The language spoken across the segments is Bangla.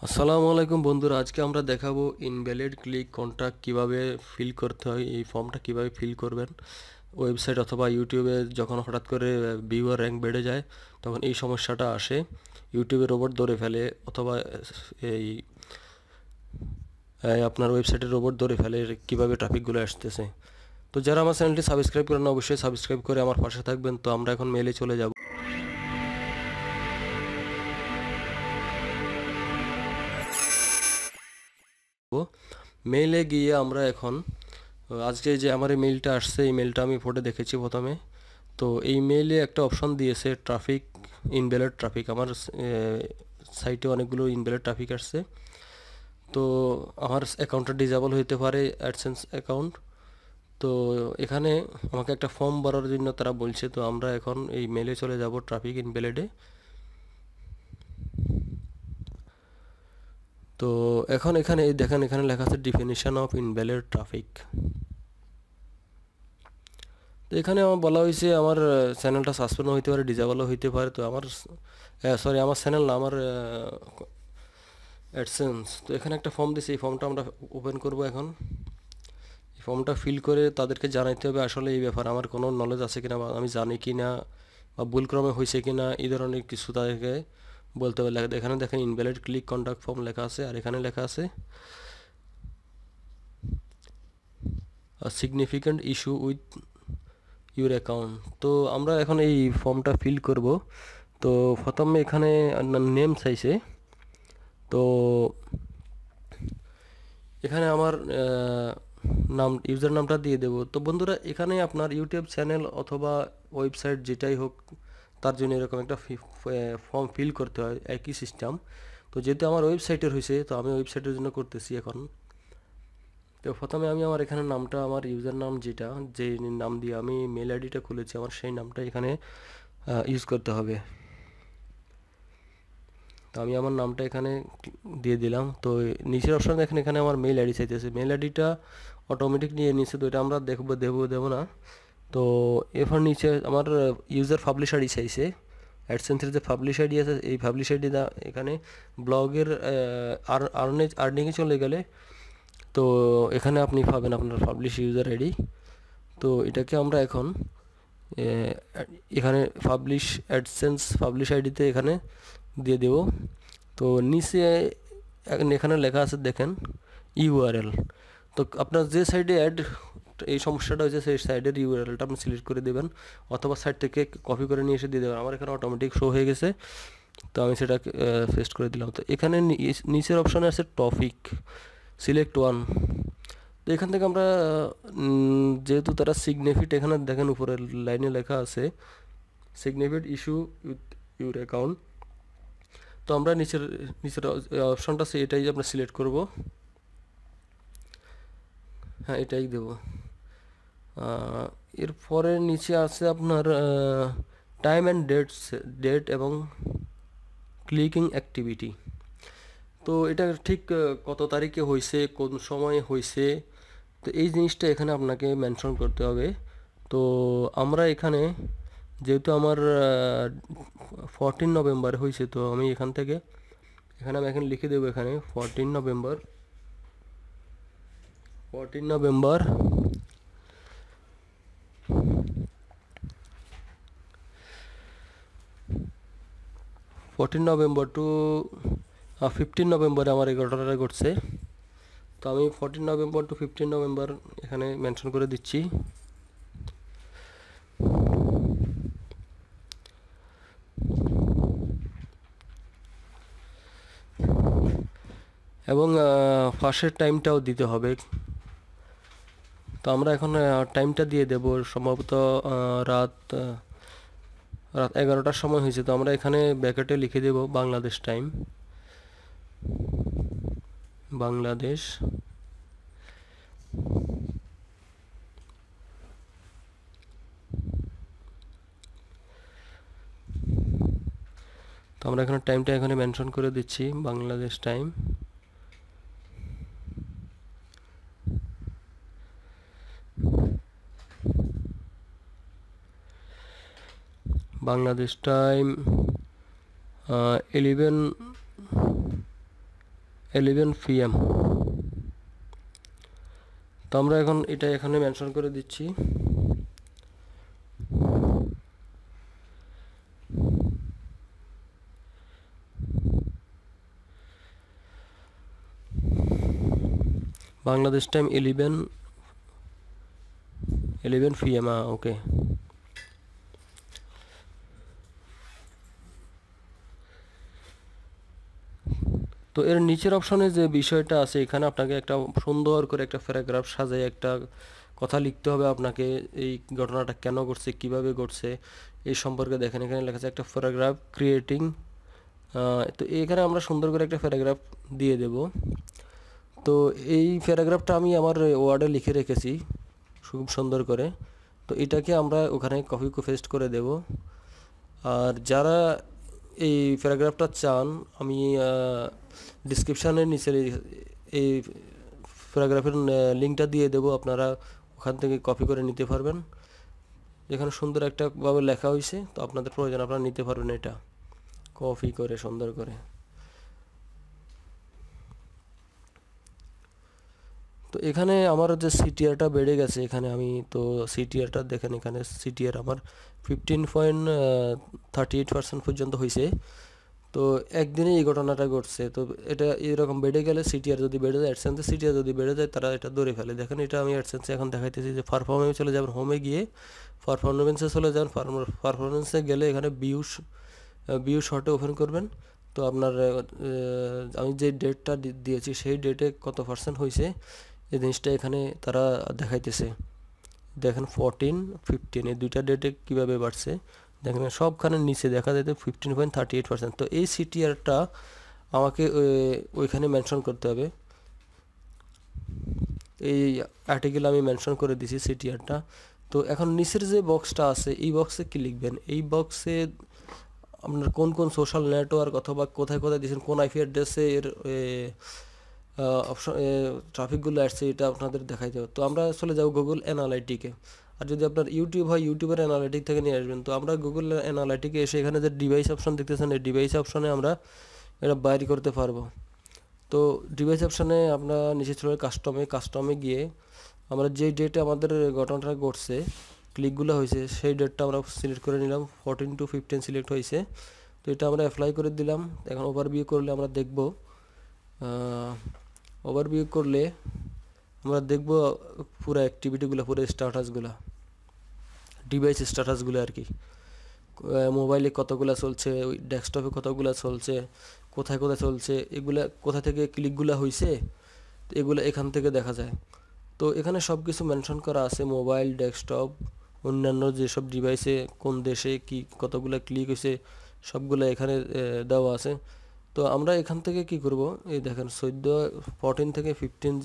আসসালামু আলাইকুম বন্ধুরা, আজকে আমরা দেখাবো ইনভ্যালিড ক্লিক কন্ট্রাক্ট কিভাবে ফিল করতে হয়। এই ফর্মটা কিভাবে ফিল করবেন ওয়েবসাইট অথবা ইউটিউবে যখন হঠাৎ করে ভিউয়ার র্যাঙ্ক বেড়ে যায় তখন এই সমস্যাটা আসে। ইউটিউবে রোবট ধরে ফেলে অথবা এই আপনার ওয়েবসাইটে রোবট ধরে ফেলে কিভাবে ট্রাফিকগুলো আসতেছে। তো যারা আমার চ্যানেলটি সাবস্ক্রাইব করেন অবশ্যই সাবস্ক্রাইব করে আমার পাশে থাকবেন। তো আমরা এখন মেলে চলে যাব। মেইলে গিয়ে আমরা এখন আজকে যে আমার এই মেইলটা আসছে, এই মেইলটা আমি পড়ে দেখেছি প্রথমে। তো এই মেইলে একটা অপশন দিয়েছে ট্রাফিক, ইনভ্যালিড ট্রাফিক। আমার সাইটে অনেকগুলো ইনভ্যালিড ট্রাফিক আসছে। তো আমার অ্যাকাউন্টটা ডিজেবল হইতে পারে, অ্যাডসেন্স অ্যাকাউন্ট। তো এখানে আমাকে একটা ফর্ম ভরার জন্য তারা বলছে। তো আমরা এখন এই মেইলে চলে যাব, ট্রাফিক ইনভ্যালিডে। তো এখন এখানে এই দেখেন, এখানে লেখা আছে ডিফিনিশন অফ ইনভ্যালিড ট্রাফিক। তো এখানে আমার বলা হয়েছে আমার চ্যানেলটা সাসপেন্ড হইতে পারে, ডিজেবলও হইতে পারে। তো আমার সরি, আমার চ্যানেল না, আমার অ্যাডসেন্স। তো এখানে একটা ফর্ম দিয়েছে, এই ফর্মটা আমরা ওপেন করব এখন। এই ফর্মটা ফিল করে তাদেরকে জানাইতে হবে আসলে এই ব্যাপার আমার কোনো নলেজ আছে কিনা, বা আমি জানি কি না, বা ভুলক্রমে হয়েছে কি না, এই ধরনের কিছু তাদেরকে বলতে হবে। এখানে দেখেন ইনভ্যালিড ক্লিক কন্ট্যাক্ট ফর্ম লেখা আছে, আর এখানে লেখা আছে significant issue with your account. তো আমরা এখন এই ফর্মটা ফিল করব। তো প্রথমে এখানে নেম চাইছে। তো এখানে আমার নাম, ইউজার নামটা দিয়ে দেব। তো বন্ধুরা, এখানে আপনার ইউটিউব চ্যানেল অথবা ওয়েবসাইট যেটাই হোক তার জন্য এরকম একটা ফর্ম ফিল করতে হয়, একই সিস্টেম। তো যেহেতু আমার ওয়েবসাইটের হয়েছে, তো আমি ওয়েবসাইটের জন্য করতেছি এখন। তো প্রথমে আমি আমার এখানে নামটা, আমার ইউজার নাম যেটা, যে নাম দিয়ে আমি মেল আইডিটা খুলেছি, আমার সেই নামটা এখানে ইউজ করতে হবে। তো আমি আমার নামটা এখানে দিয়ে দিলাম। তো নিচের অপশন দেখেন, এখানে আমার মেল আইডি চাইতেছে। মেল আইডিটা অটোমেটিক নিয়ে নিচ্ছে, তো এটা আমরা দেবো না। তো এরপর নিচে আমার ইউজার পাবলিশ আইডি চাইছে। অ্যাডসেন্সের যে পাবলিশ আইডি আছে, এই পাবলিশ আইডি এখানে ব্লগের আর্নিংয়ে চলে গেলে তো এখানে আপনি পাবেন আপনার পাবলিশ ইউজার আইডি। তো এটাকে আমরা এখন এখানে পাবলিশ অ্যাডসেন্স পাবলিশ আইডিতে এখানে দিয়ে দেব। তো নিচে এখানে লেখা আছে দেখেন ইউআরএল। তো আপনার যে সাইডে অ্যাড এই সমস্যাটা হয়েছে সেই সাইডের ইউআরএলটা আপনি সিলেক্ট করে দেবেন, অথবা সাইট থেকে কপি করে নিয়ে এসে দিয়ে দেবেন। আমার এখানে অটোমেটিক শো হয়ে গেছে, তো আমি সেটা পেস্ট করে দিলাম। তো এখানে নিচের অপশানে আছে টপিক, সিলেক্ট ওয়ান। তো এখান থেকে আমরা যেহেতু তারা সিগনিফিট, এখানে দেখেন উপরের লাইনে লেখা আছে সিগনিফিট ইস্যু উইথ ইউর অ্যাকাউন্ট। তো আমরা নিচের নিচের অপশানটা আছে, এটাই আমরা সিলেক্ট করব। হ্যাঁ, এটাই দেব। এরপরে নিচে আছে আপনার টাইম অ্যান্ড ডেট এবং ক্লিকিং অ্যাক্টিভিটি। তো এটা ঠিক কত তারিখে হয়েছে, কোন সময়ে হয়েছে, তো এই জিনিসটা এখানে আপনাকে মেনশন করতে হবে। তো আমরা এখানে যেহেতু আমার 14 নভেম্বর হয়েছে, তো আমি এখান থেকে আমি এখন লিখে দেবো এখানে 14 নভেম্বর। 14 নভেম্বর 14 নভেম্বর টু 15 নভেম্বরে আমার এই ঘটনাটা ঘটছে। তো আমি 14 নভেম্বর টু 15 নভেম্বর এখানে মেনশন করে দিচ্ছি। এবং ফাঁসের টাইমটাও দিতে হবে। তো আমরা এখন টাইমটা দিয়ে দেব, সম্ভবত রাত রাত 11টার সময় হয়েছে। তো আমরা এখানে ব্র্যাকেটে লিখে দেব বাংলাদেশ টাইম, বাংলাদেশ। তো আমরা এখানে টাইমটা এখানে মেনশন করে দিচ্ছি, Bangladesh time. Bangladesh time 11 11 PM। তো আমরা এখন এটা এখানে মেনশন করে দিচ্ছি। Bangladesh time 11 PM। ওকে। তো এর নিচের অপশনে যে বিষয়টা আছে এখানে আপনাকে একটা সুন্দর করে একটা প্যারাগ্রাফ সাজায় একটা কথা লিখতে হবে আপনাকে। এই ঘটনাটা কেন ঘটছে, কিভাবে ঘটছে এই সম্পর্কে দেখেন এখানে লেখা আছে একটা প্যারাগ্রাফ ক্রিয়েটিং। তো এখানে আমরা সুন্দর করে একটা প্যারাগ্রাফ দিয়ে দেব। তো এই প্যারাগ্রাফটা আমি আমার ওয়ার্ডে লিখে রেখেছি খুব সুন্দর করে। তো এটাকে আমরা ওখানে কপি পেস্ট করে দেব। আর যারা এই প্যারাগ্রাফটা চান আমি ডিসক্রিপশানের নিচে এই প্যারাগ্রাফের লিঙ্কটা দিয়ে দেব, আপনারা ওখান থেকে কপি করে নিতে পারবেন। যেখানে সুন্দর একটা ভাবে লেখা হয়েছে, তো আপনাদের প্রয়োজন আপনারা নিতে পারবেন এটা কপি করে সুন্দর করে। তো এখানে আমার যে সিটিআরটা বেড়ে গেছে, এখানে আমি তো সিটিআরটা দেখেন এখানে সিটিআর আমার 15.38% পর্যন্ত হয়েছে। তো একদিনে এই ঘটনাটা ঘটছে। তো এটা এরকম বেড়ে গেলে সিটিআর যদি বেড়ে যায়, অ্যাডসেন্সে সিটিআর যদি বেড়ে যায় তারা এটা ধরে ফেলে। দেখেন এটা আমি অ্যাডসেন্সে এখন দেখাইতেছি যে পারফরমেন্সে চলে যাবেন, হোমে গিয়ে পারফরমেন্সে চলে যান। পারফরমেন্সে গেলে এখানে ভিউ শর্টে ওপেন করবেন। তো আপনার আমি যে ডেটটা দিয়েছি সেই ডেটে কত পার্সেন্ট হয়েছে এই জিনিসটা এখানে তারা দেখাইতেছে। দেখেন 14, 15 এই দুইটা ডেটে কীভাবে বাড়ছে দেখেন সবখানে নিচে দেখা যায় 15.38%। তো এই সিটিআরটা আমাকে ওইখানে মেনশন করতে হবে। এই আর্টিকেল আমি মেনশন করে দিছি সিটিআরটা। তো এখন নিচের যে বক্সটা আছে এই বক্সে কি লিখবেন, এই বক্সে আপনার কোন কোন সোশ্যাল নেটওয়ার্ক অথবা কোথায় কোথায় দিয়েছেন, কোন আইপি অ্যাড্রেসে এর অপশন ট্রাফিকগুলো আসছে এটা আপনাদের দেখাইতে হবে। তো আমরা চলে যাব গুগল অ্যানালাইটিকে। আর যদি আপনার ইউটিউব হয় ইউটিউবের অ্যানালাইটিক থেকে নিয়ে আসবেন। তো আমরা গুগল অ্যানালাইটিকে এসে এখানে যে ডিভাইস অপশন দেখতেছেন এই ডিভাইস অপশনে আমরা এটা বাইরে করতে পারবো। তো ডিভাইস অপশনে আমরা নিচে চলে কাস্টমে গিয়ে আমরা যেই ডেটে আমাদের ঘটনাটা ঘটছে ক্লিকগুলো হয়েছে সেই ডেটটা আমরা সিলেক্ট করে নিলাম। 14 to 15 সিলেক্ট হয়েছে। তো এটা আমরা অ্যাপ্লাই করে দিলাম। এখন ওভারভিউ করলে আমরা দেখব, ওভারভিউ করলে আমরা দেখব পুরো অ্যাক্টিভিটিগুলো, পুরো স্ট্যাটাসগুলো, ডিভাইস স্ট্যাটাসগুলো আর কি। মোবাইলে কতগুলো চলছে, ওই ডেস্কটপে কতগুলো চলছে, কোথায় কোথায় চলছে, এগুলা কোথা থেকে ক্লিকগুলো হয়েছে এগুলো এখান থেকে দেখা যায়। তো এখানে সব কিছু মেনশন করা আছে, মোবাইল, ডেস্কটপ, অন্যান্য যেসব ডিভাইসে কোন দেশে কি কতগুলো ক্লিক হয়েছে সবগুলো এখানে দেওয়া আছে। তো আমরা এখান থেকে কি করব, এই দেখেন 14 থেকে 15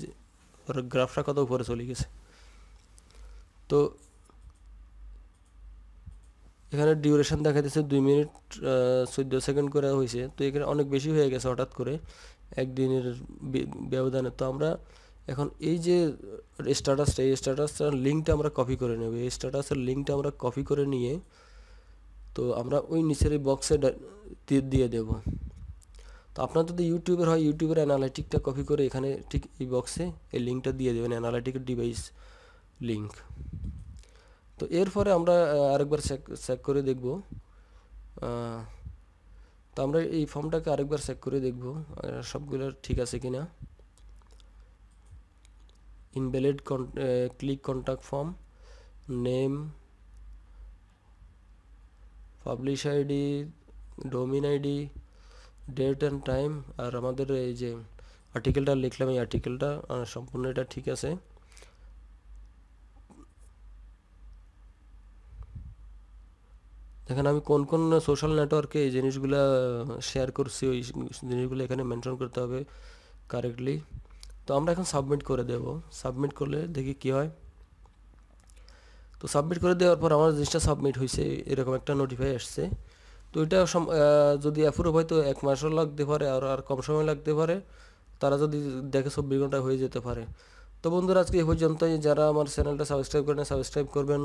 গ্রাফটা কত উপরে চলে গেছে। তো এখানে ডিউরেশন দেখা যাচ্ছে 2 মিনিট 14 সেকেন্ড করে হয়েছে। তো এখানে অনেক বেশি হয়ে গেছে হঠাৎ করে একদিনের ব্যবধানে। তো আমরা এখন এই যে স্ট্যাটাসটা, এই স্ট্যাটাসটার লিঙ্কটা আমরা কপি করে নেব। এই স্ট্যাটাসের লিঙ্কটা আমরা কপি করে নিয়ে তো আমরা ওই নিচের এই বক্সে দিয়ে দেব। তো আপনার যদি ইউটিউবের হয় ইউটিউবের অ্যানালাইটিকটা কপি করে এখানে ঠিক এই বক্সে এই লিঙ্কটা দিয়ে দেবেন, অ্যানালাইটিকের ডিভাইস লিঙ্ক। তো এরপরে আমরা আরেকবার চেক করে দেখব। তো আমরা এই ফর্মটাকে আরেকবার চেক করে দেখব সবগুলো ঠিক আছে কিনা। Invalid click contact form, name, publish ID, domain ID, date and time, আর আমাদের এই যে আর্টিকেলটা লিখলাম এই আর্টিকেলটা সম্পূর্ণ এটা ঠিক আছে। দেখেন আমি কোন কোন সোশ্যাল নেটওয়ার্কে এই জিনিসগুলো শেয়ার করছি ওই জিনিসগুলো এখানে মেনশন করতে হবে কারেক্টলি। তো আমরা এখন সাবমিট করে দেব। সাবমিট করলে দেখি কি হয়। তো সাবমিট করে দেওয়ার পর আমার জিনিসটা সাবমিট হয়েছে এরকম একটা নোটিফাই আসছে। তো এটা যদি অ্যাপ্রুভ হয় তো 1 মাসও লাগতে পারে আর কম সময় লাগতে পারে, তারা যদি দেখে 24 ঘন্টা হয়ে যেতে পারে। তো বন্ধুরা আজকে এই পর্যন্তই। যারা আমার চ্যানেলটা সাবস্ক্রাইব করেন সাবস্ক্রাইব করবেন।